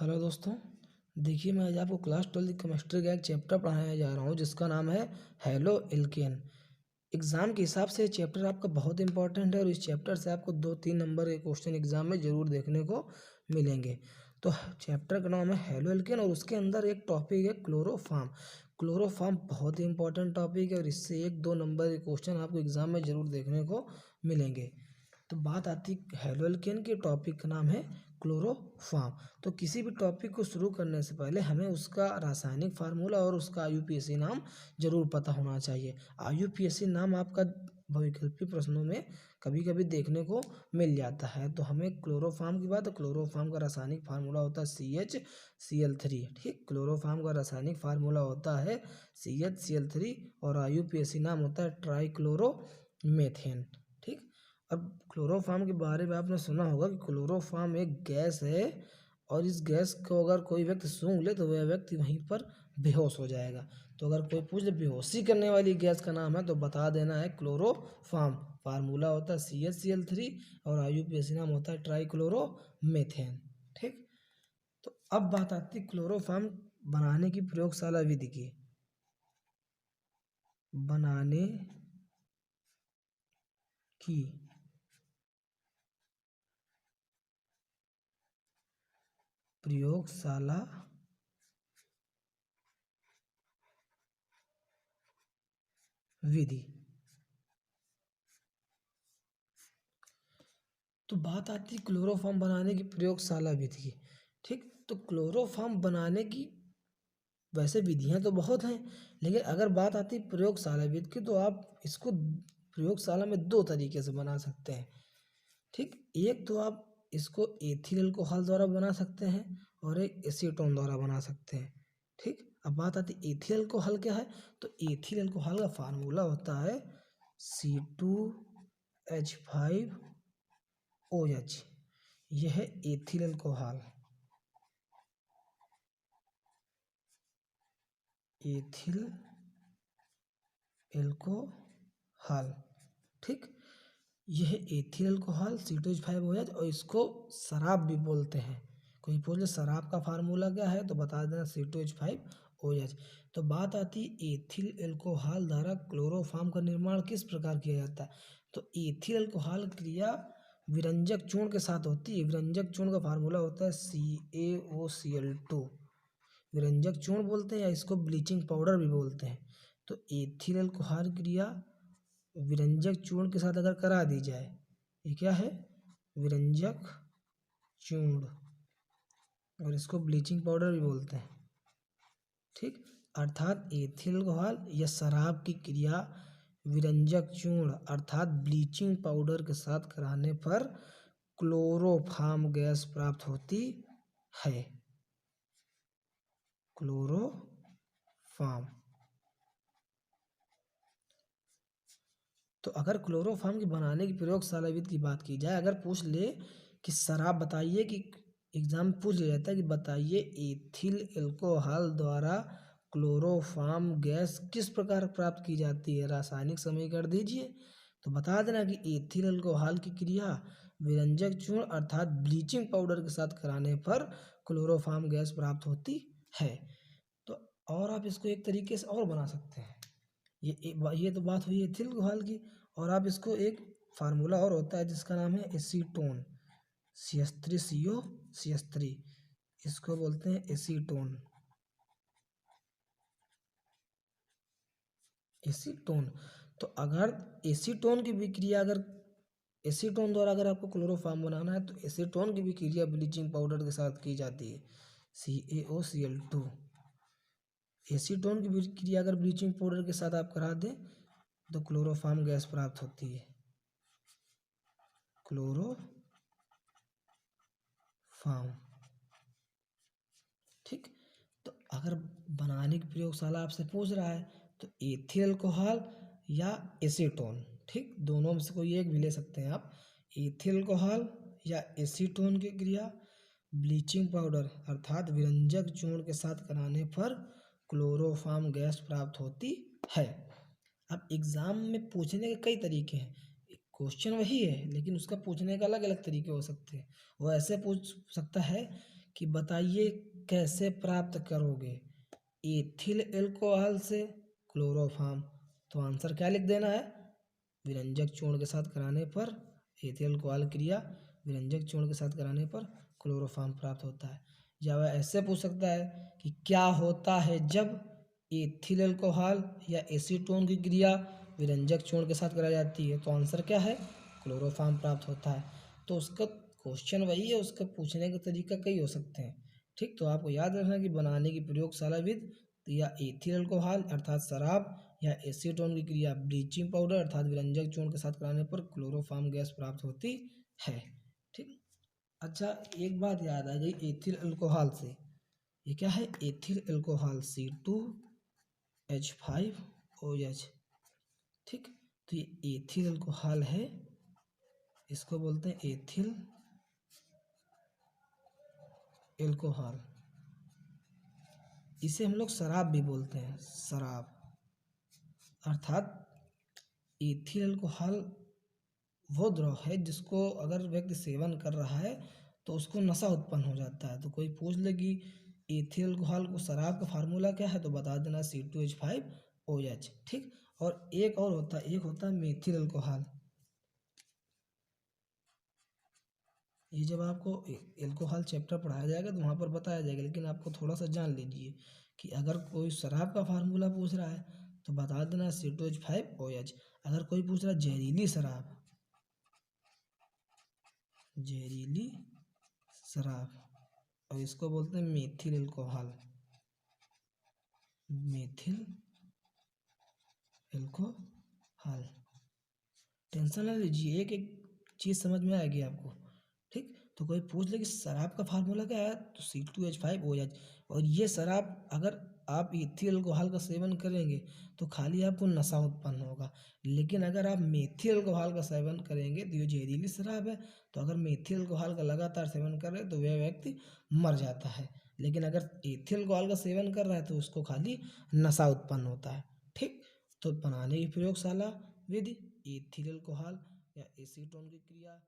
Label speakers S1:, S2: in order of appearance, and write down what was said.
S1: Hello दोस्तों। देखिए, मैं आज आपको क्लास 12 केमिस्ट्री का एक चैप्टर पढ़ाने जा रहा हूँ जिसका नाम है हेलो एल्केन। एग्ज़ाम के हिसाब से ये चैप्टर आपका बहुत इंपॉर्टेंट है और इस चैप्टर से आपको 2-3 नंबर के क्वेश्चन एग्जाम में ज़रूर देखने को मिलेंगे। तो चैप्टर का नाम है हेलो एल्केन और उसके अंदर एक टॉपिक है क्लोरोफॉर्म। क्लोरोफॉर्म बहुत ही इंपॉर्टेंट टॉपिक है और इससे 1-2 नंबर के क्वेश्चन आपको एग्जाम में ज़रूर देखने को मिलेंगे। तो बात आती हेलो एल्केन के टॉपिक का नाम है क्लोरोफॉर्म। तो किसी भी टॉपिक को शुरू करने से पहले हमें उसका रासायनिक फार्मूला और उसका आईयूपीएसी नाम जरूर पता होना चाहिए। आईयूपीएसी नाम आपका वैकल्पिक प्रश्नों में कभी कभी देखने को मिल जाता है। तो हमें क्लोरोफॉर्म की बात, क्लोरोफॉर्म का रासायनिक फार्मूला होता है CHCl3। ठीक, क्लोरोफॉर्म का रासायनिक फार्मूला होता है CHCl3 और आईयूपीएसी नाम होता है ट्राइक्लोरोमेथेन। ठीक, अब क्लोरोफॉर्म के बारे में आपने सुना होगा कि क्लोरोफॉर्म एक गैस है और इस गैस को अगर कोई व्यक्ति सूंघ ले तो वह व्यक्ति वहीं पर बेहोश हो जाएगा। तो अगर कोई पूछ ले बेहोशी करने वाली गैस का नाम है तो बता देना है क्लोरोफॉर्म। फार्मूला होता है CHCl3 और आईयूपीएसी नाम होता है ट्राइक्लोरोमेथेन। ठीक, तो अब बात आती है क्लोरोफॉर्म बनाने की प्रयोगशाला विधि की। बनाने की प्रयोगशाला विधि। तो बात आती है क्लोरोफॉर्म बनाने की प्रयोगशाला विधि की। ठीक, तो क्लोरोफॉर्म बनाने की वैसे विधियां तो बहुत हैं, लेकिन अगर बात आती है प्रयोगशाला विधि की तो आप इसको प्रयोगशाला में 2 तरीके से बना सकते हैं। ठीक, एक तो आप इसको एथिल अल्कोहल द्वारा बना सकते हैं और एक एसीटोन द्वारा बना सकते हैं। ठीक, अब बात आती है एथिल अल्कोहल क्या है। तो एथिल अल्कोहल का फार्मूला होता है C2H5OH। यह है एथिल अल्कोहल। Ethyl alcohol. ठीक, यह एथिल अल्कोहल C2H5OH और इसको शराब भी बोलते हैं। कोई बोले शराब का फार्मूला क्या है तो बता देना C2H5OH। तो बात आती है एथिल अल्कोहल द्वारा क्लोरोफॉर्म का निर्माण किस प्रकार किया जाता है। तो एथिल अल्कोहल क्रिया विरंजक चूर्ण के साथ होती है। विरंजक चूर्ण का फार्मूला होता है CaOCl2। विरंजक चूर्ण बोलते हैं या इसको ब्लीचिंग पाउडर भी बोलते हैं। तो एथिल अल्कोहल क्रिया विरंजक चूर्ण के साथ अगर करा दी जाए, ये क्या है, विरंजक चूर्ण, और इसको ब्लीचिंग पाउडर भी बोलते हैं। ठीक, अर्थात एथिल अल्कोहल या शराब की क्रिया विरंजक चूर्ण अर्थात ब्लीचिंग पाउडर के साथ कराने पर क्लोरोफॉर्म गैस प्राप्त होती है। क्लोरोफॉर्म। तो अगर क्लोरोफॉर्म की बनाने की प्रयोगशाला विधि की बात की जाए, अगर पूछ ले कि शराब बताइए, कि एग्जाम में पूछ लिया जाता है कि बताइए एथिल अल्कोहल द्वारा क्लोरोफॉर्म गैस किस प्रकार प्राप्त की जाती है, रासायनिक समीकरण दीजिए। तो बता देना कि एथिल अल्कोहल की क्रिया विरंजक चूर्ण अर्थात ब्लीचिंग पाउडर के साथ कराने पर क्लोरोफॉर्म गैस प्राप्त होती है। तो और आप इसको एक तरीके से और बना सकते हैं। ये तो बात हुई एथिल अल्कोहल की, और आप इसको एक फार्मूला और होता है जिसका नाम है एसीटोन। CH3CO CH3, इसको बोलते हैं एसीटोन। एसीटोन। तो अगर एसीटोन की विक्रिया अगर एसीटोन द्वारा अगर आपको क्लोरोफॉर्म बनाना है तो एसीटोन की विक्रिया ब्लीचिंग पाउडर के साथ की जाती है CaOCl2। एसीटोन की विक्रिया अगर ब्लीचिंग पाउडर के साथ आप करा दें तो क्लोरोफॉर्म गैस प्राप्त होती है। क्लोरोफॉर्म। ठीक, तो अगर बनाने की प्रयोगशाला आपसे पूछ रहा है तो एथिल अल्कोहल या एसीटोन, ठीक, दोनों में से कोई एक भी ले सकते हैं आप। एथिल अल्कोहल या एसीटोन की क्रिया ब्लीचिंग पाउडर अर्थात विरंजक चूर्ण के साथ कराने पर क्लोरोफॉर्म गैस प्राप्त होती है। अब एग्जाम में पूछने के कई तरीके हैं। क्वेश्चन वही है लेकिन उसका पूछने का अलग अलग तरीके हो सकते हैं। वो ऐसे पूछ सकता है कि बताइए कैसे प्राप्त करोगे एथिल एल्कोहल से क्लोरोफॉर्म। तो आंसर क्या लिख देना है, विरंजक चूर्ण के साथ कराने पर एथिल एल्कोहल क्रिया विरंजक चूर्ण के साथ कराने पर क्लोरोफॉर्म प्राप्त होता है। या वह ऐसे पूछ सकता है कि क्या होता है जब एथिल अल्कोहल या एसीटोन की क्रिया विरंजक चूर्ण के साथ कराई जाती है। तो आंसर क्या है, क्लोरोफॉर्म प्राप्त होता है। तो उसका क्वेश्चन वही है, उसका पूछने का तरीका कई हो सकते हैं। ठीक, तो आपको याद रखना कि बनाने की प्रयोगशाला विधि या एथिल अल्कोहल अर्थात शराब या एसीटोन की क्रिया ब्लीचिंग पाउडर अर्थात विरंजक चूर्ण के साथ कराने पर क्लोरोफॉर्म गैस प्राप्त होती है। ठीक, अच्छा एक बात याद आ गई एथिल अल्कोहल से, ये क्या है, एथिल अल्कोहल C2H5OH। ठीक, तो ये एथिल अल्कोहल है, इसको बोलते हैं एथिल अल्कोहल। इसे हम लोग शराब भी बोलते हैं, शराब। अर्थात एथिल अल्कोहल वो द्रव है जिसको अगर व्यक्ति सेवन कर रहा है तो उसको नशा उत्पन्न हो जाता है। तो कोई पूछ ले कि एथिल अल्कोहल को शराब का फार्मूला क्या है, तो बता देना C2H5OH। ठीक, और एक और होता है, एक होता है मेथिल अल्कोहल। ये जब आपको एल्कोहल चैप्टर पढ़ाया जाएगा तो वहाँ पर बताया जाएगा, लेकिन आपको थोड़ा सा जान लीजिए कि अगर कोई शराब का फार्मूला पूछ रहा है तो बता देना C2H5OH। अगर कोई पूछ रहा है जहरीली शराब, जहरीली शराब, और इसको बोलते हैं methyl alcohol, methyl alcohol. Tension ना लीजिए, एक एक चीज़ समझ में आएगी आपको। ठीक, तो कोई पूछ ले कि शराब का फार्मूला क्या है, तो C2H5OH। और ये शराब अगर आप इथिल अल्कोहल का सेवन करेंगे तो खाली आपको नशा उत्पन्न होगा, लेकिन अगर आप मेथिल अल्कोहल का सेवन करेंगे तो ये जहरीली शराब है। तो अगर मेथिल अल्कोहल का लगातार सेवन कर रहे हैं तो वह व्यक्ति मर जाता है, लेकिन अगर एथिल अल्कोहल का सेवन कर रहा है तो उसको खाली नशा उत्पन्न होता है। ठीक, तो बनाने की प्रयोगशाला विधि एथिल अल्कोहल या एसीटोन की क्रिया